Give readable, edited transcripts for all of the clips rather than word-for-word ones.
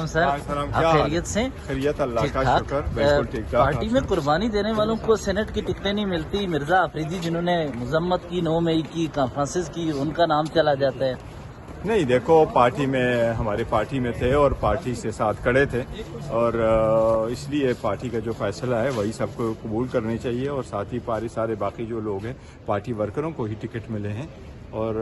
السلام سر، آپ خیریت سے؟ خیریت اللہ کا شکر، بالکل ٹھیک ٹھاک۔ پارٹی میں قربانی دینے والوں کو سینٹ کی ٹکٹیں نہیں ملتی، مرزا آفریدی جنہوں نے مذمت کی 9 مئی کی کانفرنسز کی، ان کا نام چلا جاتا ہے۔ نہیں دیکھو، پارٹی میں ہمارے پارٹی میں تھے اور پارٹی سے ساتھ کھڑے تھے، اور اس لیے پارٹی کا جو فیصلہ ہے وہی سب کو قبول کرنی چاہیے، اور ساتھ ہی سارے باقی جو لوگ ہیں پارٹی ورکروں کو ہی ٹکٹ ملے ہیں، اور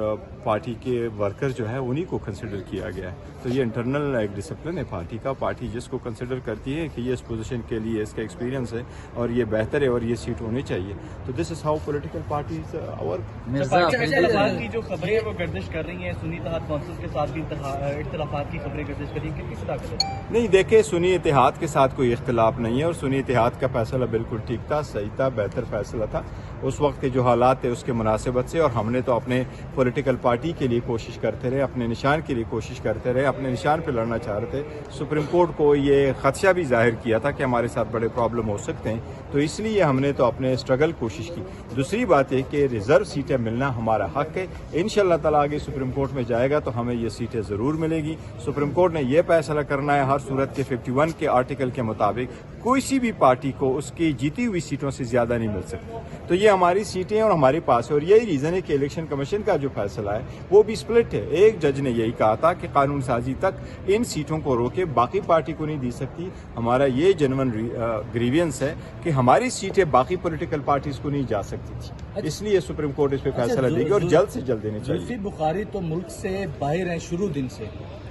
پارٹی کے ورکر جو ہے انہی کو کنسیڈر کیا گیا ہے۔ تو یہ انٹرنل ایک ڈسپلن ہے پارٹی کا، پارٹی جس کو کنسیڈر کرتی ہے کہ یہ اس پوزیشن کے لیے اس کا ایکسپیرینس ہے اور یہ بہتر ہے اور یہ سیٹ ہونی چاہیے، تو this is how political parties work. Mirza Afridi کی جو خبریں وہ گردش کر رہی ہیں، سنی اتحاد کونسل کے ساتھ بھی اختلافات کی خبریں گردش کر رہی ہیں، کس طرح ہے؟ نہیں دیکھیں، سنی اتحاد کے ساتھ کوئی اختلاف نہیں ہے، اور سنی اتحاد کا فیصلہ بالکل ٹھیک تھا، صحیح تھا، بہتر فیصلہ تھا اس وقت کے جو حالات تھے اس کے مناسبت سے، اور ہم نے تو اپنے پولیٹیکل پارٹی کے لیے کوشش کرتے رہے، اپنے نشان کے لیے کوشش کرتے رہے، اپنے نشان پہ لڑنا چاہ رہے تھے۔ سپریم کورٹ کو یہ خدشہ بھی ظاہر کیا تھا کہ ہمارے ساتھ بڑے پرابلم ہو سکتے ہیں، تو اس لیے ہم نے تو اپنے اسٹرگل کوشش کی۔ دوسری بات یہ کہ ریزرو سیٹیں ملنا ہمارا حق ہے، انشاءاللہ تعالیٰ آگے سپریم کورٹ میں جائے گا تو ہمیں یہ سیٹیں ضرور ملے گی۔ سپریم کورٹ نے یہ فیصلہ کرنا ہے ہر صورت کے 51 کے آرٹیکل کے مطابق کوئی بھی پارٹی کو اس کی جیتی ہوئی سیٹوں سے زیادہ نہیں مل سکتی، تو یہ ہماری سیٹیں اور ہمارے پاس ہے، اور یہی ریزن ہے کہ الیکشن کمیشن کا جو فیصلہ ہے وہ بھی سپلٹ ہے۔ ایک جج نے یہی کہا تھا کہ قانون سازی تک ان سیٹوں کو روکے، باقی پارٹی کو نہیں دی سکتی۔ ہمارا یہ جنون گریوینس ہے کہ ہماری سیٹیں باقی پولیٹیکل پارٹیز کو نہیں جا سکتی تھی، اس لیے سپریم کورٹ اس پہ فیصلہ دے گی اور جلد سے جلد دینے چاہیے۔ زلفی بخاری تو ملک سے باہر ہیں شروع دن سے،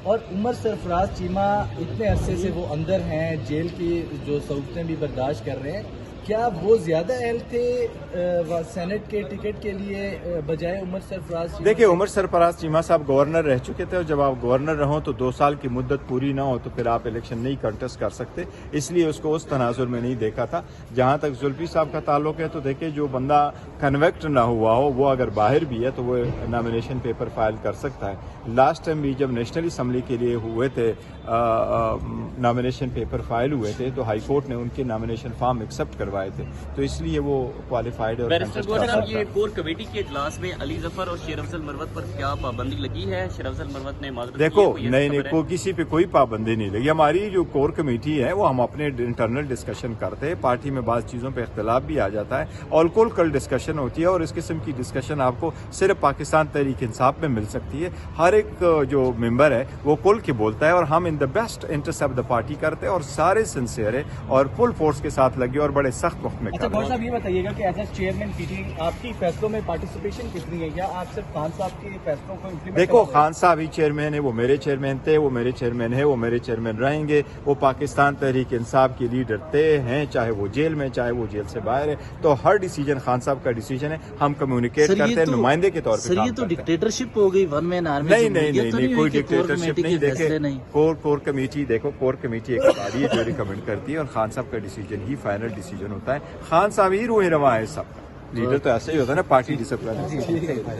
اور عمر سرفراز چیمہ اتنے عرصے سے وہ اندر ہیں، جیل کی جو سہولتیں بھی برداشت کر رہے ہیں، کیا وہ زیادہ اہل تھے سینٹ کے ٹکٹ کے لیے بجائے عمر سرفراز چیمہ؟ دیکھیں، عمر سرفراز چیمہ صاحب گورنر رہ چکے تھے، اور جب آپ گورنر رہو تو 2 سال کی مدت پوری نہ ہو تو پھر آپ الیکشن نہیں کنٹیسٹ کر سکتے، اس لیے اس کو اس تناظر میں نہیں دیکھا تھا۔ جہاں تک زلفی صاحب کا تعلق ہے تو دیکھیں، جو بندہ کنویکٹ نہ ہوا ہو وہ اگر باہر بھی ہے تو وہ نامینیشن پیپر فائل کر سکتا ہے۔ لاسٹ ٹائم بھی جب نیشنل اسمبلی کے لیے ہوئے تھے نامینیشن پیپر فائل ہوئے تھے تو ہائی کورٹ نے ان کے نامینیشن فارم ایکسپٹ کروائے تھے، تو اس لیے وہ کوالیفائڈ ہے۔ یہ کور کمیٹی کے اجلاس میں علی ظفر اور شیر افضل مروت پر کیا پابندی لگی ہے؟ شیر افضل مروت نے معذرت کی ہے، دیکھو نہیں، کسی پہ کوئی پابندی نہیں لگی۔ ہماری جو کور کمیٹی ہے وہ ہم اپنے انٹرنل ڈسکشن کرتے ہیں، پارٹی میں بعض چیزوں پہ اختلاف بھی آ جاتا ہے، آل کل ڈسکشن ہوتی ہے، اور اس قسم کی ڈسکشن آپ کو صرف پاکستان تحریک انصاف میں مل سکتی ہے۔ ہر ایک جو ممبر ہے وہ کل کے بولتا ہے، اور ہم in the best interest of the party کرتے ہیں، اور سارے سنسیئر ہے اور فل فورس کے ساتھ لگے اور بڑے سخت وقت میں اچھا صاحب، یہ بتائیے گا کہ as a chairman P T آپ کی فیصلوں میں پارٹیسپیشن کتنی ہے، یا آپ صرف خان صاحب کے فیصلوں کو امپلیمنٹ؟ دیکھو، خان صاحب ہی چیئرمین ہے، وہ میرے چیئرمین تھے، وہ میرے چیئرمین ہے، وہ میرے چیئرمین رہیں گے۔ وہ پاکستان تحریک انصاف کے لیڈر تھے ہیں، چاہے وہ جیل میں چاہے وہ جیل سے باہر ہے، تو ہر ڈیسیجن خان صاحب کا ڈیسیجن ہے، ہم کمیونیکیٹ کرتے ہیں، نمائندے کے طور پہ سر یہ تو ڈکٹیٹرشپ ہو گئی، ون مین آرمی۔ نہیں، کوئی ڈکٹیٹرشپ نہیں۔ دیکھیں، کور کمیٹی ایک باری ہے جو ریکمینڈ کرتی ہے، اور خان صاحب کا ڈیسیجن ہی فائنل ڈیسیجن ہوتا ہے۔ خان صاحب ہی روح رواں ہے سب کا، لیڈر تو ایسا ہی ہوتا ہے نا، پارٹی ڈسپلن ہے۔